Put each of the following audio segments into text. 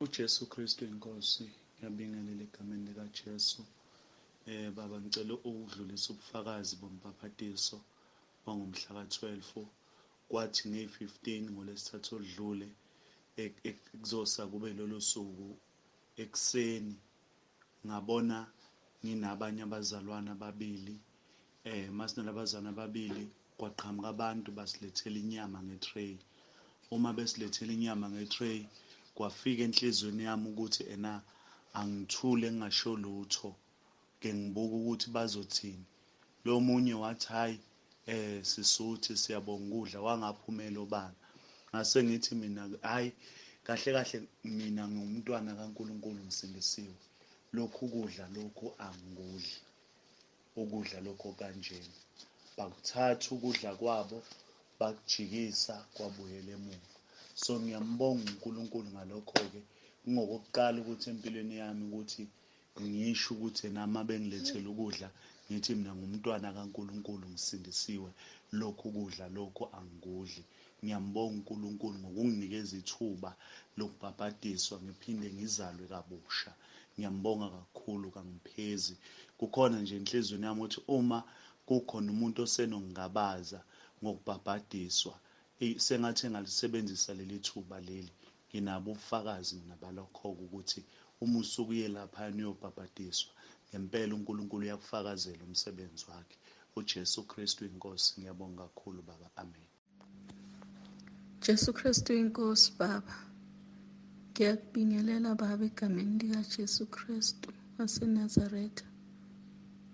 uJesu Kristu inkosi, ngiyabingelela egameni likaJesu. Baba, ngicela ukudlulisa ubufakazi bombhaphathiso wangomhla ka-12 kwathi ngeyi-15 ngolwesithathu oludlule kuzosa kube lolo suku ekuseni ngabona nginabanye abazalwane ababili. Masinalabazalwane ababili kwaqhamuka abantu basilethela inyama nge-tray. Uma besilethela inyama nge-tray, kwafika enhlizweni yami ukuthi angithule ngingasho lutho, ke ngibuka ukuthi bazothini. Lo munye wathi hayi, sisuthi siyabonga ukudla, wangaphumela obala. Ngase ngithi mina hayi, kahle kahle mina ngumntwana kaNkulunkulu ngisindisiwe, lokhu kudla lokhu angikudli, ukudla lokho kanjena. Bakuthatha ukudla kwabo bakujikisa kwabuyela emuva. So ngiyambonga uNkulunkulu ngalokho-ke. Kungokokuqala ukuthi empilweni yami ukuthi ngisho ukuthi nami bengilethela ukudla ngithi mina ngumntwana kaNkulunkulu ngisindisiwe, lokhu kudla lokhu angikudli. Ngiyambonga uNkulunkulu ngokunginikeza ithuba lokubhabhadiswa ngiphinde ngizalwe kabusha. Ngiyambonga kakhulu, kangiphezi. Kukhona nje enhlizweni yami ukuthi uma kukhona umuntu osenongingabaza ngokubhabhadiswa, sengathi engalisebenzisa leli thuba leli. Nginabo ubufakazi mina balokho-ke ukuthi uma usuke uye laphaya uyobhabhadiswa, ngempela uNkulunkulu uyakufakazela umsebenzi wakhe. uJesu Kristu inkosi, ngiyabonga kakhulu Baba, amen. Jesu Kristu inkosi Baba, ngiyakubingelela Baba egameni likaJesu Kristu waseNazaretha.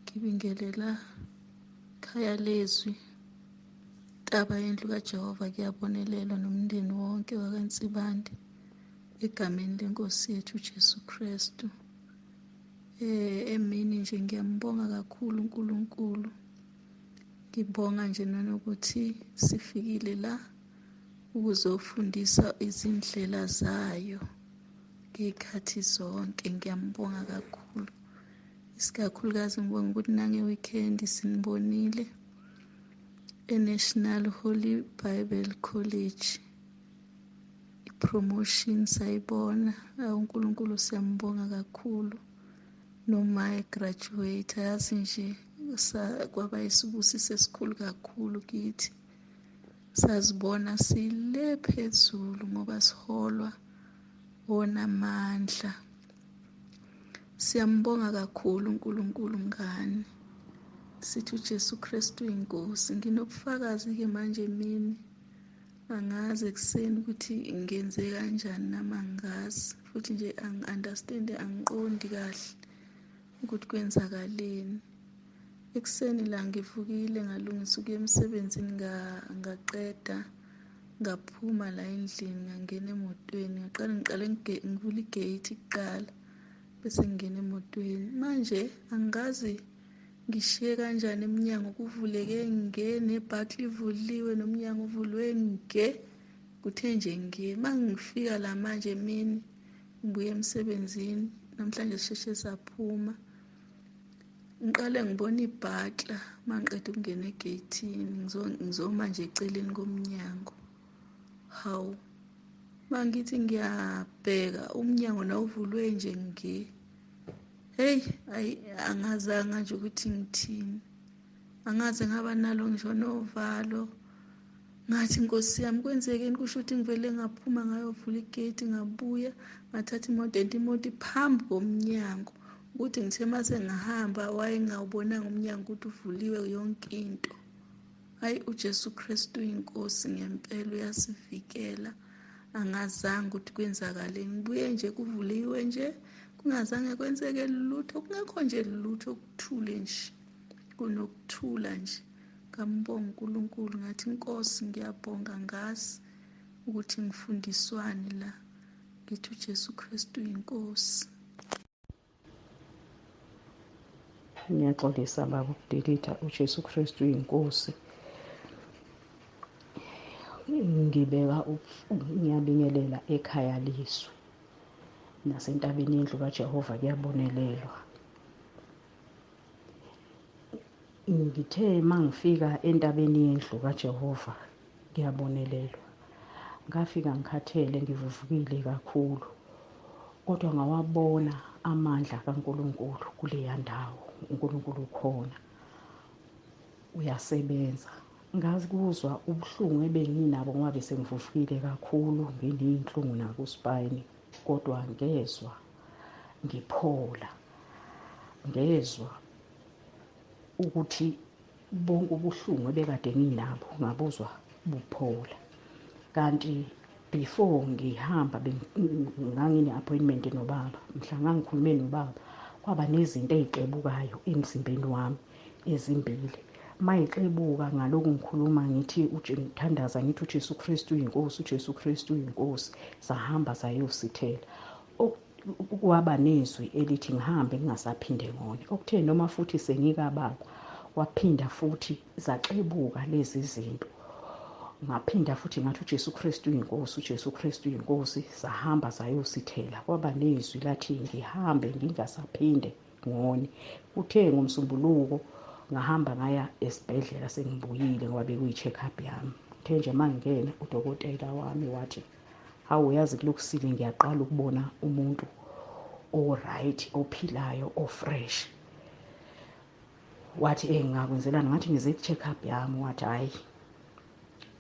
Ngibingelela ekhaya leZwi, Taba yendlu kaJehova kuyabonelelwa nomndeni wonke wakaNsibande egameni lenkosi yethu Jesu Kristu. Emini nje ngiyambonga kakhulu uNkulunkulu. Ngibonga nje nanokuthi sifikile la ukuzofundisa izindlela zayo ngezikhathi zonke. Ngiyambonga kakhulu, isikakhulukazi ngibonga ukuthi nange-weekend sinibonile eNational Holy Bible College. Ipromotion sayibona, uNkulunkulu siyambonga kakhulu. Noma egraduate, yazi nje kwaba isibusiso esikhulu kakhulu kithi. Sazibona sile phezulu ngoba siholwa onamandla. Siyambonga kakhulu uNkulunkulu ngani. Sithi uJesu Kristu inkosi. Nginobufakazi-ke manje mina, angazi ekuseni ukuthi ngenze kanjani nami angazi, futhi nje angi-understand, angiqondi kahle ukuthi kwenzakaleni. Ekuseni la ngivukile ngalungisa ukuya emsebenzini, ngaqeda ngaphuma la endlini ngangena emotweni, ngiqale ngivula igate kuqala bese ngingena emotweni. Manje angazi ngishiye kanjani eminyango kuvuleke ngene, ibhaki livuliwe nomnyango uvuliwe kuthe nje mangifika la manje mina ngibuye emsebenzini namhlanje sisheshe saphuma, ngiqale ngibona ibhatla mangiqeda ukungena egeyithini ngizoma nje eceleni komnyango. Hawu, mangithi ngiyabheka umnyango nawuvulwe nje hey, angazanga nje ukuthi ngithini, angaze ngaba nalo ngisho novalo. Ngathi Nkosi yami, kwenzekeni? Kusho ukuthi ngivele ngaphuma ngayovula igate, ngabuya ngathatha imoto, imoto iphambi komnyango, ukuthi ngithe mase ngihamba wayengawubonanga umnyango ukuthi uvuliwe yonke into. Hayi, uJesu Kristu inkosi, ngempela uyasivikela. Angazange ukuthi kwenzakaleni, ngibuye nje kuvuliwe nje, kungazange kwenzeke lutho, kungekho nje lutho, okuthule nje, kunokuthula nje. Ngambonga uNkulunkulu, ngathi Nkosi ngiyabonga, ngazi ukuthi ngifundiswani la. Ngithi uJesu Kristu inkosi. Ngiyaxolisa Baba ukudelita, uJesu Kristu inkosi. Ngiyabingelela ekhaya leZwi nasentabeni yendlu kaJehova kuyabonelelwa. Ngithe mangifika entabeni yendlu kaJehova kuyabonelelwa, ngafika ngikhathele, ngivuvukile kakhulu. kodwa ngawabona amandla kaNkulunkulu kuleya ndawo. uNkulunkulu ukhona, uyasebenza. Ngakuzwa ubuhlungu ebenginabo ngoba bese ngivuvukile kakhulu, nginey'nhlungu nakuspayini, kodwa ngezwa ngiphola. Ngezwa ukuthi bonke ubuhlungu ebekade nginabo ngabuzwa buphola. Kanti before ngihamba ngangine-appointment nobaba, mhla ngangikhulume nobaba, kwaba nezinto ey'xebukayo emzimbeni wami ezimbili. Mayixebuka ngaloku ngikhuluma ngithi ngithandaza ngithi uJesu Kristu uyinkosi, uJesu Kristu uyinkosi, sahamba sayosithela. Kwaba nezwi elithi ngihambe ngingasaphinde ngone. Okuthe noma futhi sengikababa, waphinda futhi zaxebuka lezi zinto. Ngaphinda futhi ngathi uJesu Kristu uyinkosi, uJesu Kristu uyinkosi, sahamba sayosithela. Kwaba nezwi lathi ngihambe ngingasaphinde ngone. Kuthe ngomsombuluko ngahamba ngaya esibhedlela, sengibuyile ngoba bekuyi-check-up yami. Kuthe nje mangingena, udokotela wami wathi, hawu, yazi kulokusile ngiyaqala ukubona umuntu o-right, ophilayo, o-fresh. Wathi ngingakwenzelani? Ngathi ngize ku-check-up yami. Wathi hhayi,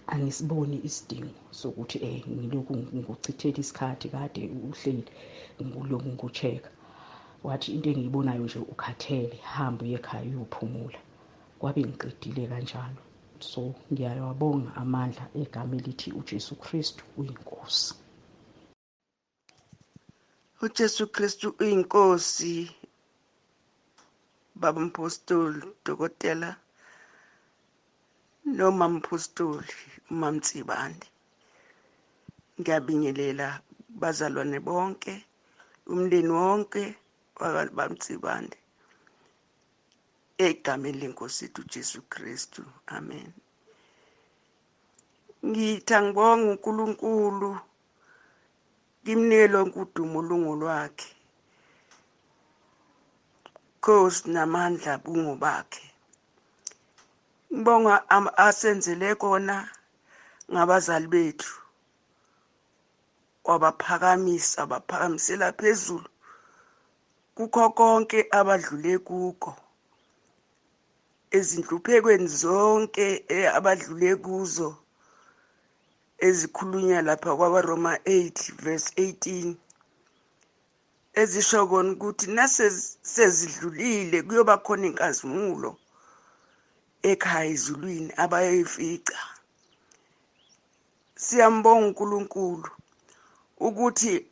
angisiboni isidingo sokuthi ngilokhu ngikuchithela isikhathi kade uhleli ngilokhu ngikucheck-a. Wathi into engiyibonayo nje ukhathele, hamba uye ekhaya uyophumula. Kwabe ngiqedile kanjalo. So ngiyawabonga amandla egama elithi uJesu Kristu uyinkosi. uJesu Kristu uyinkosi. Baba Mpostoli, Dokotela noma Mpostoli uMamtsibande, ngiyabingelela bazalwane bonke, umndeni wonke wakaMamtsibande, egameni lenkosi yethu uJesu Kristu, amen. Ngithi angibonge uNkulunkulu, ngimnike lonke udumo olungolwakhe, Nkosi namandla bungobakhe. Ngibonga asenzele kona ngabazali bethu, wabaphakamisa, abaphakamisela phezulu kukho konke abadlule kuko, ezinhluphekweni zonke abadlule kuzo, ezikhulunywa lapha kwabaRoma 8 verse 18, ezisho kona ukuthi nasezidlulile kuyoba khona inkazimulo ekhaya ezulwini abayoyifica. Siyambonga uNkulunkulu ukuthi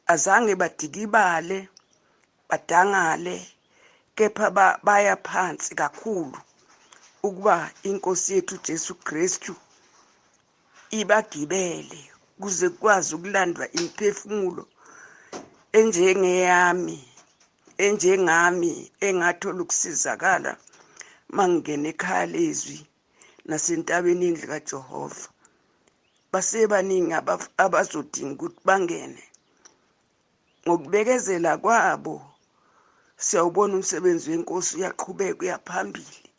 azange badikibale, badangale, kepha baya phansi kakhulu ukuba inkosi yethu uJesu Kristu ibagibele kuze kwazi ukulandwa imiphefumulo enjengeyami, enjengami, engathola ukusizakala mangingena ekhaya leZwi nasentabeni endlu kaJehova. Basebaningi abazodinga ukuthi bangene. Ngokubekezela kwabo siyawubona umsebenzi wenkosi uyaqhubeka, uyaphambili.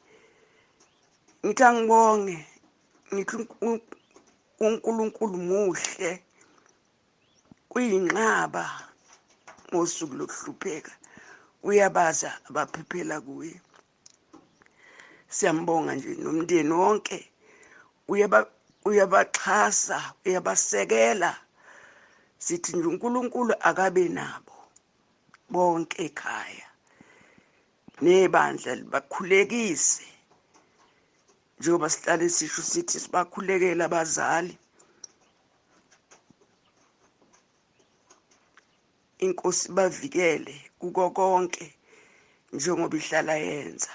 Ngithi angibonge, ngithi uNkulunkulu muhle, uyinqaba ngosuku lokuhlupheka, uyabaza abaphephela kuye. Siyambonga nje nomndeni wonke, uyabaxhasa, uyabasekela. Sithi nje uNkulunkulu akabe nabo bonke ekhaya, nebandla libakhulekise njengoba sihlale sisho sithi sibakhulekela abazali. Inkosi bavikele kuko konke njengoba ihlala yenza,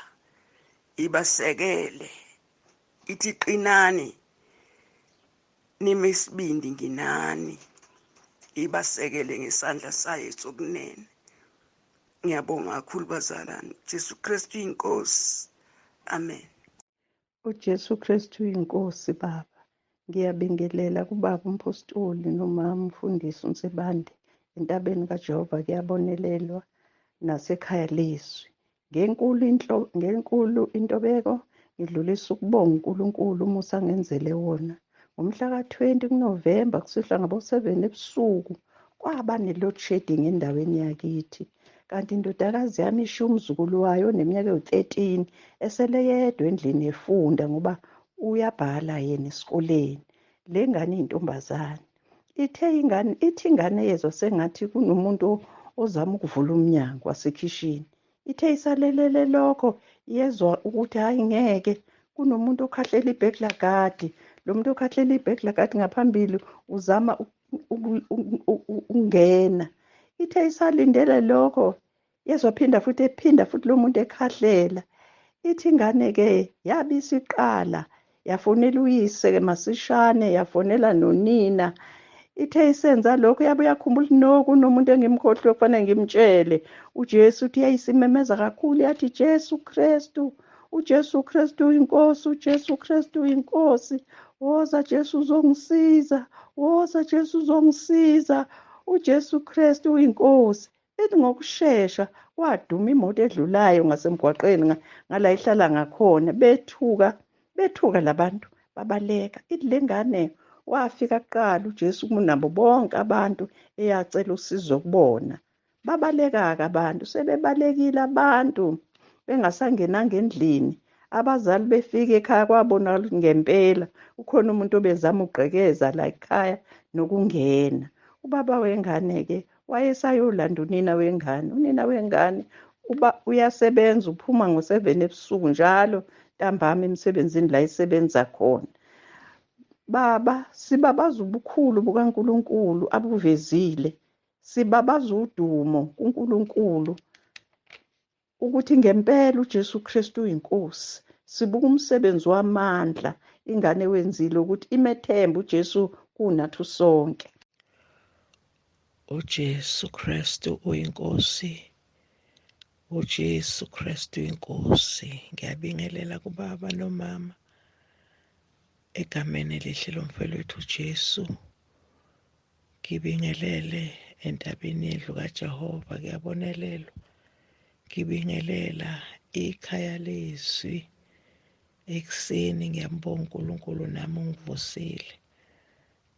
ibasekele, ithi qinani, nime isibindi nginani, ibasekele ngesandla sayo sokunene. Ngiyabonga kakhulu bazalwane. Jesu Kristu inkosi, amen. uJesu Kristu uyinkosi. Baba, ngiyabingelela kubaba umpostoli noma umfundisi uNsibande entabeni kaJehova kuyabonelelwa nasekhaya leZwi. Ngenkulu intobeko ngidlulisa ukubonga uNkulunkulu umusa angenzele wona. Ngomhla ka-20 kuNovemba kusihlwa ngabo-7 ebusuku kwaba ne-load shedding endaweni yakithi. Kanti indodakazi yami ishiya umzukulu wayo oneminyaka ewu-13 esele yedwa endlini efunda ngoba uyabhala yena esikoleni. Le ngane iyintombazane. Ithi ingane yezwa sengathi kunomuntu ozama ukuvula umnyango wasekhishini. Ithe isalelele lokho yezwa ukuthi hayi ngeke kunomuntu okhahlela ibhekilagadi. Lo muntu okhahlela ibhekilagadi ngaphambili uzama ukungena. Ithe isalindele lokho yezwa ephinda futhi lo muntu ekhahlela. Ithi ingane-ke yabe isiqala yafonela uyise masishane, yafonela nonina. Ithe isenza lokho yabe yakhumbula ukuthi no kunomuntu engimkhohlwe kufanele ngimtshele. uJesu uthi yayisimemeza kakhulu yathi Jesu Kristu, uJesu Kristu uyinkosi, uJesu Kristu uyinkosi. Woza Jesu uzongisiza, woza Jesu uzongisiza, uJesu Kristu uyinkosi. Ethi ngokushesha kwaduma imoto edlulayo ngasemgwaqeni ngala ihlala ngakhona. Bethuka labantu babaleka. Ithi le ngane wafika kuqala uJesu kunabo bonke abantu eyacela usizo kubona. Babaleka-ke abantu, sebebalekile abantu bengasangenanga endlini. Abazali befika ekhaya kwabonakala ukuthi ngempela ukhona umuntu obezama ukugqekeza la ekhaya nokungena. Ubaba wengane-ke wayesayolanda unina wengane. Unina wengane uyasebenza, uphuma ngo-7 ebusuku njalo ntambama emsebenzini la isebenza khona. Baba, sibabaza ubukhulu bukaNkulunkulu abuvezile. Sibabaza udumo kuNkulunkulu ukuthi ngempela uJesu Kristu uyinkosi. Sibuka umsebenzi wamandla ingane wenzile ukuthi imethembe uJesu kunathi sonke. uJesu Kristu uyinkosi. uJesu Kristu uyinkosi. Ngiyabingelela kubaba nomama egameni elihle lomfowethu uJesu. Ngibingelele entabeni yendlu kaJehova kuyabonelelwa. Ngibingelela ikhaya leZwi ekuseni. Ngiyambonga uNkulunkulu nami ungivusile.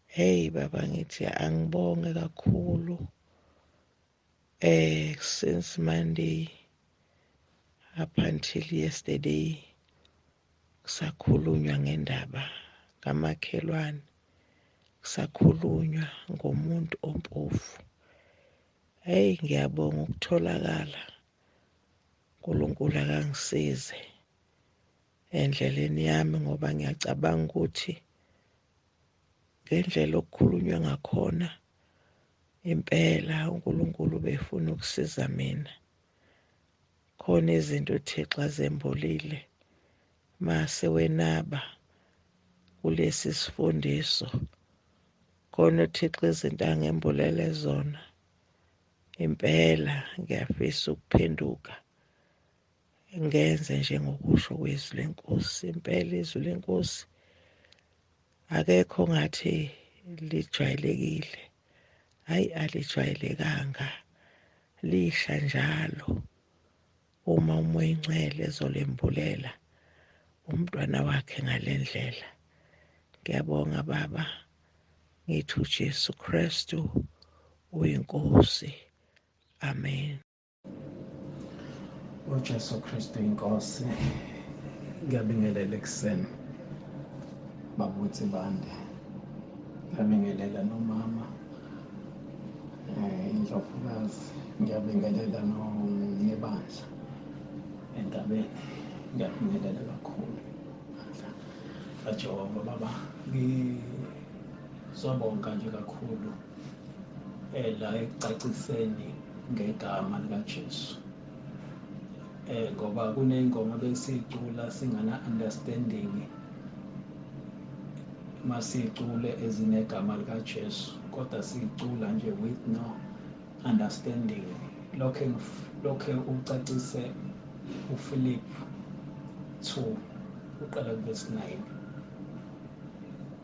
Hey baba, ngithi angibonge kakhulu since Monday up until yesterday kusakhulunywa ngendaba kamakhelwane, kusakhulunywa ngomuntu ompofu. Hey, ngiyabonga ukutholakala. uNkulunkulu akangisize endleleni yami ngoba ngiyacabanga ukuthi ngendlela okukhulunywa ngakhona impela uNkulunkulu befuna ukusiza mina. Khona izinto uThixo azembolile mase wenaba kulesi sifundiso. Khona uThixo izinto angembolele zona. Impela ngiyafisa ukuphenduka ngenze njengokusho kwezwi lenkosi. Impela izwi lenkosi akekho ngathi lijwayelekile. Hayi, alijwayelekanga, lisha njalo. Uma umoya ingcwele ezolembulela umntwana wakhe ngale ndlela. Ngiyabonga baba, ngithi uJesu Kristu uyinkosi. Amen. uJesu Kristu inkosi. Ngiyabingelela ekuseni babuthi bande. Ngiyabingelela nomama indlovukazi. Ngiyabingelela nebandla entabeni. Ngiyabingelela kakhulu kaJehova baba. Ngizobonga nje kakhulu la ekucaciseni ngegama likaJesu. Ngoba kuney'ngoma besiy'cula singana understanding masiy'cule ezinegama likaJesu, kodwa siy'cula nje with no understanding. Lokhe ucacise uPhilip 2 uqala verse 9.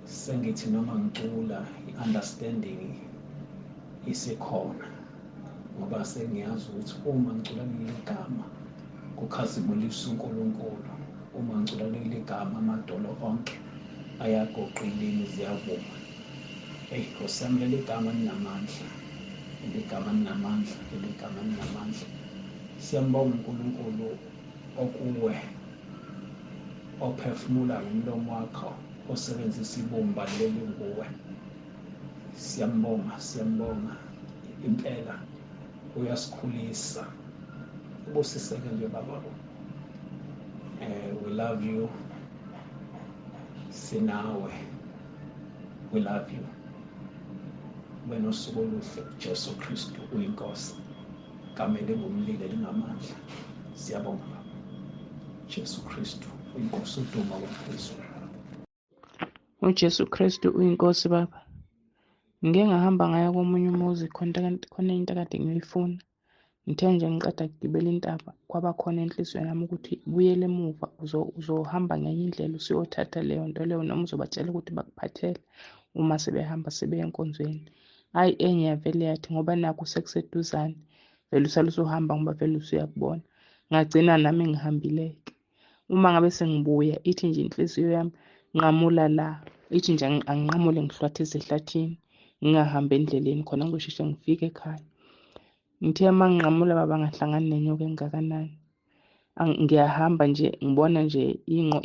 Sengithi noma ngicula i-understanding isikhona, ngoba sengiyazi ukuthi uma ngicula leli gama kukhazimulisa uNkulunkulu. Uma ngicula leli gama amadolo onke ayagoqa ilimi ziyavuma. Nkosi yami, leli gama linamandla. eligama linamandla, eligama linamandla. Siyambonga uNkulunkulu okuwe ophefumula ngomlomo wakho, osebenzisa ibumba leli nguwe. Siyambonga impela uyasikhulisa. Ubusiseke nje baba. We love you. Sinawe. We love you. Wena usuku oluhle, Jesu Kristu uyinkosi. Kamele ngumlile lingamandla. Siyabonga baba. Jesu Kristu uyinkosi uduma kwaphezulu. uJesu Kristu uyinkosi baba. Ngike ngahamba ngaya komunye umuzi khona into kade ngiyifuna. Ngithe nje ngiqeda kugibela intaba kwaba khona enhlizweni yami ukuthi buyele emuva uzohamba ngenye indlela usiyothatha leyo nto leyo noma uzobatshela ukuthi bakuphathele uma sebehamba sebeye enkonzweni. Hayi enye yavele yathi ngoba nakho sekuseduzane vele usale usuhamba ngoba vele usuyakubona. Ngagcina nami ngihambile-ke. Uma ngabe sengibuya ithi nje inhliziyo yami nqamula la, ithi nje anginqamule ngihlwathise ehlathini ngingahambi endleleni khona ngizosheshe ngifike ekhaya. Ngithe uma nginqamula baba ngahlangana nenyoka engakanani. Ngiyahamba nje ngibona nje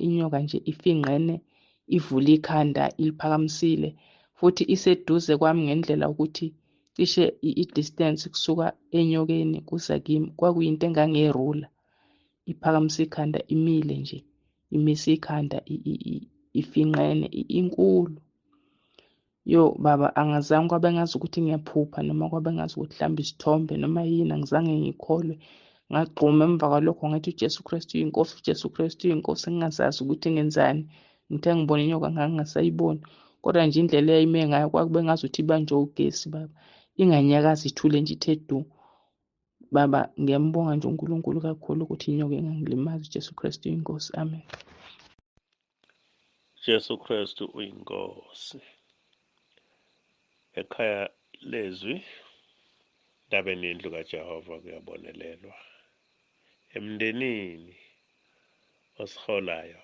inyoka nje ifinqene ivula ikhanda iliphakamisile futhi iseduze kwami ngendlela ukuthi cishe i-distance kusuka enyokeni kuza kimi kwakuyinto engangerula. Iphakamise ikhanda imile nje imise ikhanda ifinqene inkulu. Yo baba angazange kwabe ngazi ukuthi ngiyaphupha noma kwabe ngazi ukuthi mhlawumbe isithombe noma yini angizange ngikholwe. Ngagquma emva kwalokho ngathi uJesu Kristu uyinkosi, uJesu Kristu uyinkosi, ngingazazi ukuthi ngenzani. Ngithe ngibona inyoka ngangingasayiboni kodwa nje indlela eyayime ngayo kwakube ngazi ukuthi ibanjwe ugesi baba. Inganyakazi ithule nje ithe du. Baba ngiyambonga nje uNkulunkulu kakhulu ukuthi inyoka ingangilimazi. uJesu Kristu uyinkosi. Amen. Jesu Kristu uyinkosi. Ekhaya leZwi ndabeni indlu kaJehova kuyabonelelwa. Emndenini osiholayo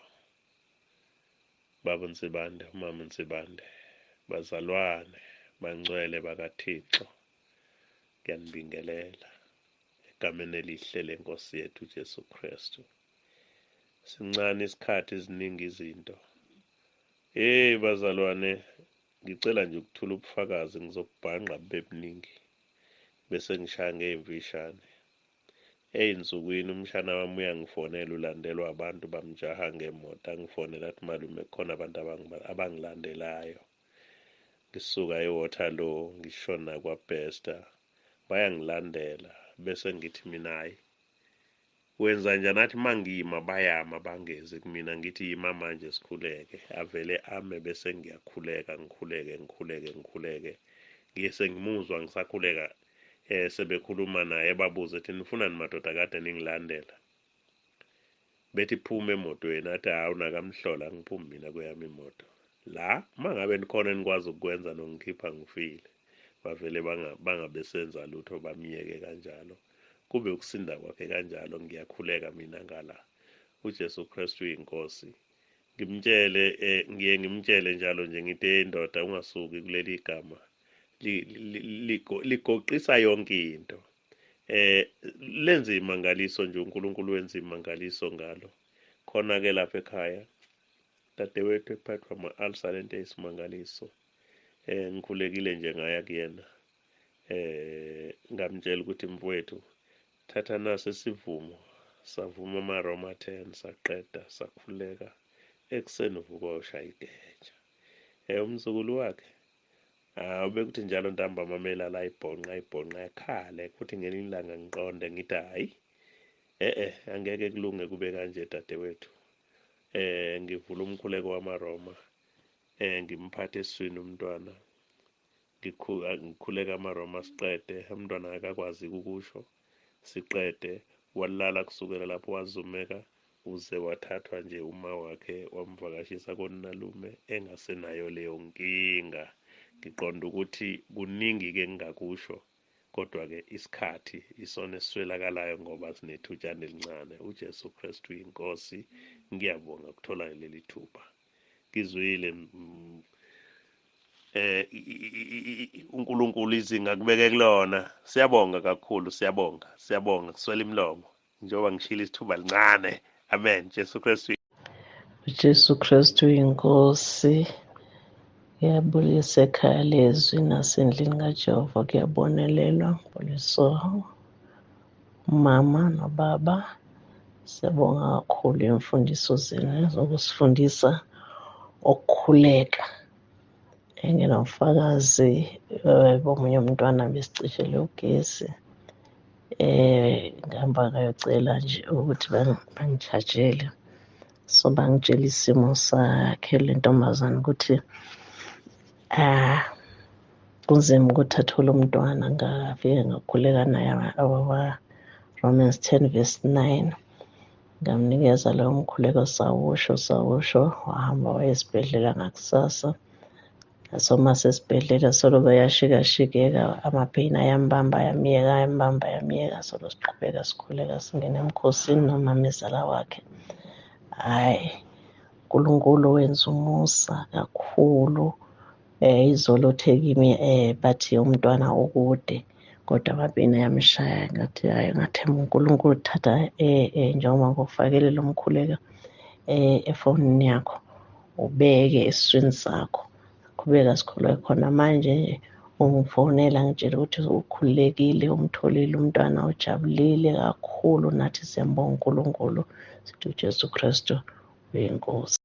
Baba Nsibande, uMama Nsibande, bazalwane bangcwele bakaThixo, ngiyanibingelela egameni elihle lenkosi yethu Jesu Kristu. Sincane isikhathi eziningi izinto. Bazalwane, ngicela nje ukuthula ubufakazi ngizokubhanqa bube buningi bese ngishaya ngey'mfishane. Ey'nsukwini umshana wami uyangifonela ulandelwa abantu bamjaha ngemoto, angifonela athi malume khona abantu abangilandelayo. Ngisuka eWaterloo ngishona kwaBester bayangilandela bese ngithi mina hayi wenza njani athi mangiyima bayama bangeze kumina ngithi yima manje sikhuleke avele ame bese ngiyakhuleka ngikhuleke ngiye sengimuzwa ngisakhuleka sebekhuluma naye babuza ethi nifunani madoda kade ningilandela bethi phuma emotweni athi hawu nakamhlola ngiphume mina kweyami imoto la mangabe nikhona nikwazi ukukwenza nongikhipha ngifile bavele bangabesenza lutho bamiyeke kanjalo kube ukusinda kwakhe kanjalo. Ngiyakhuleka mina ngala uJesu Kristu uyinkosi. Ngiye ngimtshele njalo nje ngithi indoda ungasuki kuleli gama ligoqisa yonke into. Lenza imangaliso nje uNkulunkulu wenza imangaliso ngalo. Khona ke lapha ekhaya dadewethu ephathwa ama-ulcer lento eyisimangaliso. Ngikhulekile nje ngaya kuyena. Ngamtshela ukuthi mfowethu thatha naso isivumo savuma amaRoma 10 saqeda sakhuleka ekuseni uvuka ushaya igeja. Umzukulu wakhe ubekuthi njalo ntambama amamela la ayibhonqa yakhale futhi ngelinye ilanga ngiqonde ngithi hayi angeke kulunge kube kanje dadewethu. Ngivula umkhuleko wamaRoma ngimphathe eswini umntwana ngikhuleka amaRoma siqede umntwana akakwazi ukusho siqede walala kusukela lapho wazumeka uze wathathwa nje uma wakhe wamvakashisa konalume engasenayo leyo nkinga. Ngiqonda ukuthi kuningi-ke engingakusho kodwa-ke isikhathi isona esiswelakalayo ngoba sinethutshana elincane. uJesu Kristu uyinkosi. Ngiyabonga ukuthola leli thuba. Ngizwile uNkulunkulu izinga kubeke kulona. Siyabonga kakhulu, siyabonga kuswela imilomo njengoba ngishilo isithuba lincane. Amen. Jesu Kristu. uJesu Kristu inkosi. Kuyabulisa ekhaya leZwi nasendlini kaJehova kuyabonelelwa. Buliso umama nobaba. Siyabonga kakhulu imfundiso zenu zokusifundisa ukukhuleka. Enginobufakazi bomunye umntwana besicishele ugesi. Ngihamba ngayocela nje ukuthi bangitshajele. So bangitshela isimo sakhe le ntombazane ukuthi kunzima ukuthi athole umntwana. Ngafike ngakhuleka naye Romans 10:9. Ngamnikeza lowo mkhuleko sawusho wahamba waya esibhedlela ngakusasa. Nasoma sesibhedlela solo bayashikashikeka, amapheyini ayambamba ayamiyeka, solo siqhubeka sikhuleka singena emkhosini nomamezala wakhe. Hhayi, uNkulunkulu wenza umusa kakhulu. Izolo uthe kimi bathi umntwana ukude, kodwa amapheyini ayamshaya. Ngathi hhayi, ngathemba uNkulunkulu thatha njengoba ngokufakele lo mkhuleko efonini yakho, ubeke esiswini sakho. Qhubeka sikhuleka khona manje ungifonela ngitshela ukuthi ukhululekile, umtholile umntwana, ujabulile kakhulu. Nathi siyambonga uNkulunkulu, sithi uJesu Kristu uyinkosi.